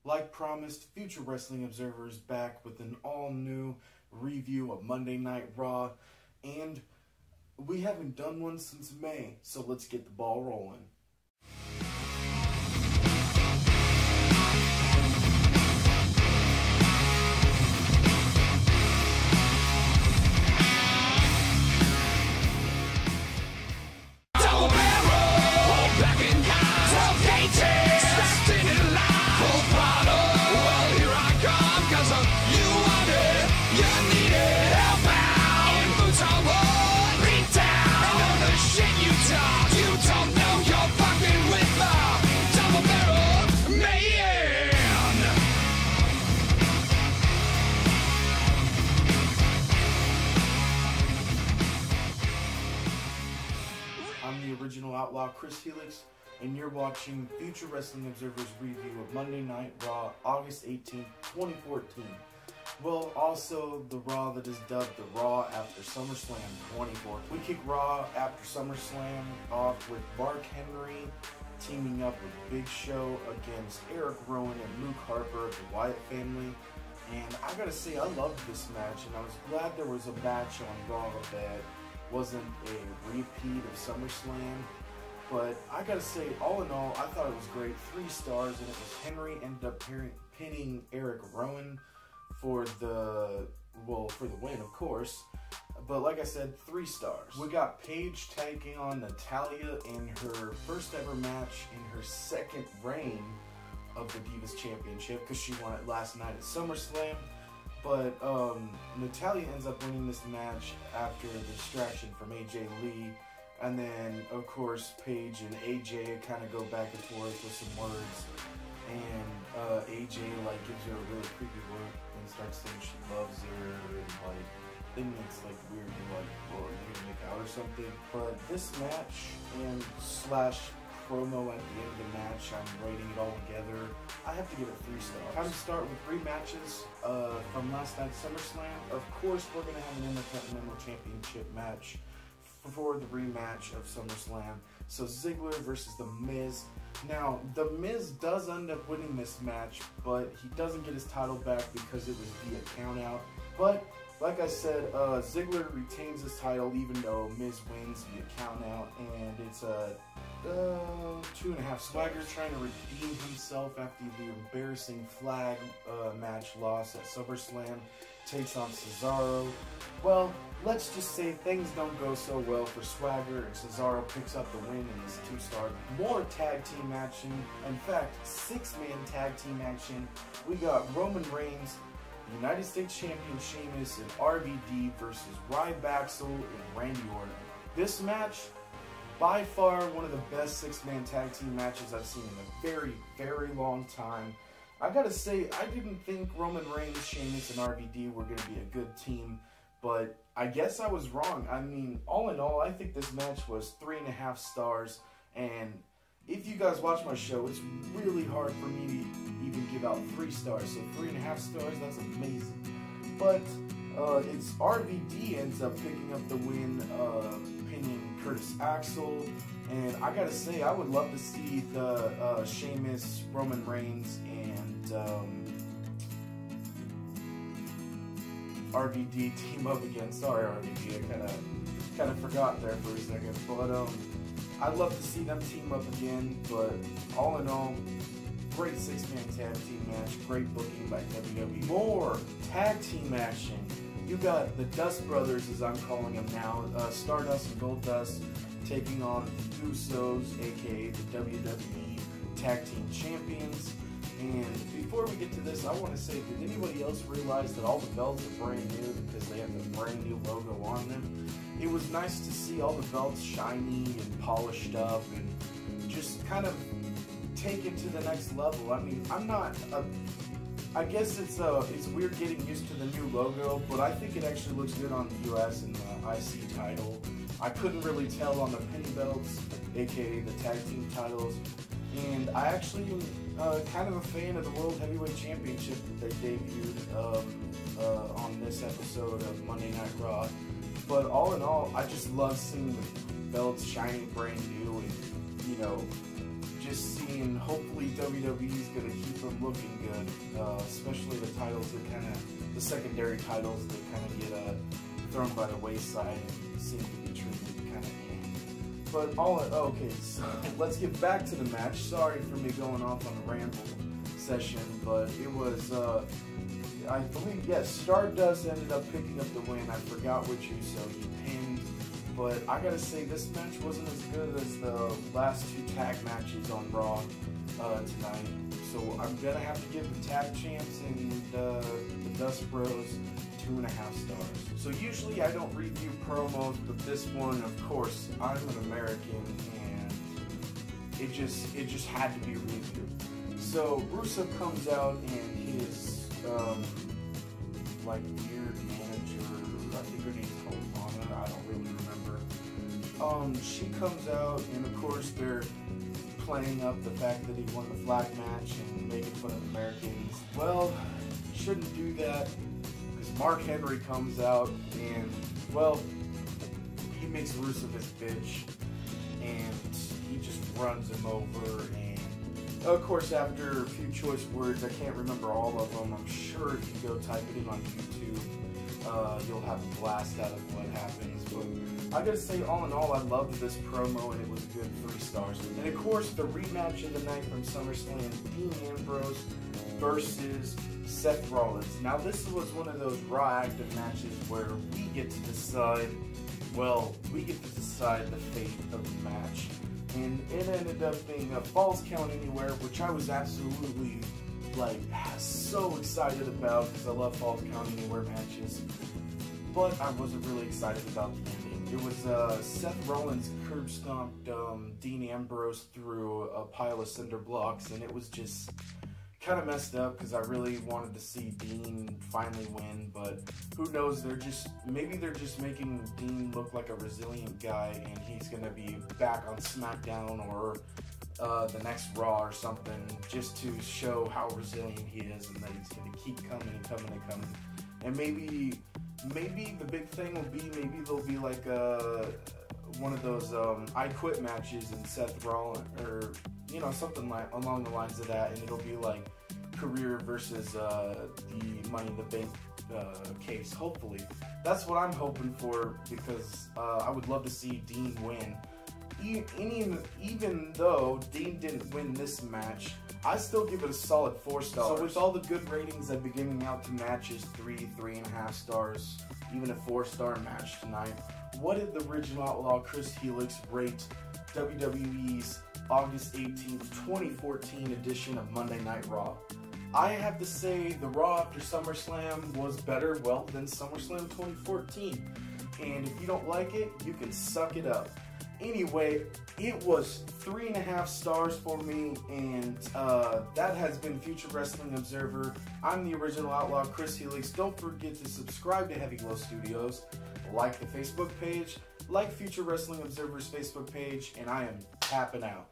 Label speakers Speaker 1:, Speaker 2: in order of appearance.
Speaker 1: Like promised, Future Wrestling Observer is back with an all-new review of Monday Night Raw, and we haven't done one since May, so let's get the ball rolling. Original Outlaw Chris Helix, and you're watching Future Wrestling Observer's review of Monday Night Raw, August 18th, 2014. Well, also the Raw that is dubbed the Raw after SummerSlam 2014. We kick Raw after SummerSlam off with Mark Henry teaming up with Big Show against Eric Rowan and Luke Harper of the Wyatt family. And I gotta say, I loved this match, and I was glad there was a match on Raw that wasn't a repeat of SummerSlam, but I gotta say, all in all, I thought it was great. 3 stars, and it was Henry ended up pinning Eric Rowan for the win, of course. But like I said, 3 stars. We got Paige taking on Natalya in her first ever match in her second reign of the Divas Championship, because she won it last night at SummerSlam. But Natalya ends up winning this match after the distraction from AJ Lee. And then, of course, Paige and AJ kind of go back and forth with some words. And AJ, like, gives her a really creepy look and starts saying she loves her. And, like, then it's, like, weird. You're like, well, are you going to make out or something? But this match and / promo at the end of the match, I'm rating it all together. I have to give it 3 stars. Time to start with 3 matches from last night's SummerSlam. Of course, we're going to have an Intercontinental Championship match for the rematch of SummerSlam. So Ziggler versus The Miz. Now, The Miz does end up winning this match, but he doesn't get his title back because it was via countout. But like I said, Ziggler retains his title even though Miz wins via countout, and it's a 2.5. Swagger trying to redeem himself after the embarrassing flag match loss at SummerSlam, takes on Cesaro. Well, let's just say things don't go so well for Swagger, and Cesaro picks up the win in his 2-star. More tag team action. In fact, 6-man tag team action. We got Roman Reigns, United States Champion Sheamus, and RVD versus Ryback and Randy Orton. This match, by far one of the best 6-man tag team matches I've seen in a very, very long time. I gotta say, I didn't think Roman Reigns, Sheamus, and RVD were gonna be a good team, but I guess I was wrong. I mean, all in all, I think this match was 3.5 stars, and if you guys watch my show, it's really hard for me to even give out 3 stars, so 3.5 stars, that's amazing. But it's RVD ends up picking up the win, pinning Curtis Axel, and I gotta say, I would love to see the Sheamus, Roman Reigns, and RVD team up again. Sorry, RVD, I kind of forgot there for a second, but I'd love to see them team up again. But all in all, great 6-man tag team match, great booking by WWE. More tag team action. You got the Dust Brothers, as I'm calling them now, Stardust and Goldust, taking on the Usos, aka the WWE Tag Team Champions. And before we get to this, I want to say, did anybody else realize that all the belts are brand new because they have the brand new logo on them? It was nice to see all the belts shiny and polished up and just kind of taken to the next level. I mean, I guess it's weird getting used to the new logo, but I think it actually looks good on the US and the IC title. I couldn't really tell on the penny belts, aka the tag team titles, and I actually am kind of a fan of the World Heavyweight Championship that they debuted on this episode of Monday Night Raw. But all in all, I just love seeing the belts shining brand new and, you know, just seeing, hopefully WWE's going to keep them looking good, especially the titles that kind of, the secondary titles that kind of get thrown by the wayside and seem to be treated kind of but okay, so let's get back to the match. Sorry for me going off on a ramble session, but it was, I believe, yes, Stardust ended up picking up the win. I forgot which Uso he pinned, but I gotta say this match wasn't as good as the last two tag matches on Raw tonight. So I'm gonna have to give the tag champs and the Dust Bros 2.5 stars. So usually I don't review promos, but this one, of course, I'm an American and it just had to be reviewed. So Rusev comes out and his like weird manager, I think her name's Hope, I don't really remember. She comes out and of course they're playing up the fact that he won the flag match and making fun of Americans. Well, shouldn't do that. Mark Henry comes out and, well, he makes Rusev his bitch and he just runs him over, and of course after a few choice words, I can't remember all of them, I'm sure if you go type it in on YouTube, you'll have a blast out of what happens. But I gotta say, all in all, I loved this promo and it was a good 3 stars. And of course the rematch of the night from SummerSlam, Dean Ambrose versus Seth Rollins. Now this was one of those Raw active matches where we get to decide, well, we get to decide the fate of the match. And it ended up being a Falls Count Anywhere, which I was absolutely, like, so excited about because I love Falls Count Anywhere matches. But I wasn't really excited about the ending. It was Seth Rollins curb stomped Dean Ambrose through a pile of cinder blocks, and it was just kind of messed up because I really wanted to see Dean finally win, but who knows, maybe they're just making Dean look like a resilient guy and he's going to be back on SmackDown or the next Raw or something just to show how resilient he is and that he's going to keep coming and coming and coming. And maybe the big thing will be, maybe there'll be like one of those I Quit matches and Seth Rollins, or you know, something like along the lines of that, and it'll be like career versus the Money in the Bank case. Hopefully, that's what I'm hoping for because I would love to see Dean win. Even though Dean didn't win this match, I still give it a solid 4 stars. So with all the good ratings I've been giving out to matches, 3.5 stars, even a 4-star match tonight, what did the original Outlaw Chris Helix rate WWE's August 18th, 2014 edition of Monday Night Raw? I have to say the Raw after SummerSlam was better, well, than SummerSlam 2014. And if you don't like it, you can suck it up. Anyway, it was 3.5 stars for me, and that has been Future Wrestling Observer. I'm the original Outlaw, Chris Helix. Don't forget to subscribe to Heavy Glow Studios, like the Facebook page, like Future Wrestling Observer's Facebook page, and I am tapping out.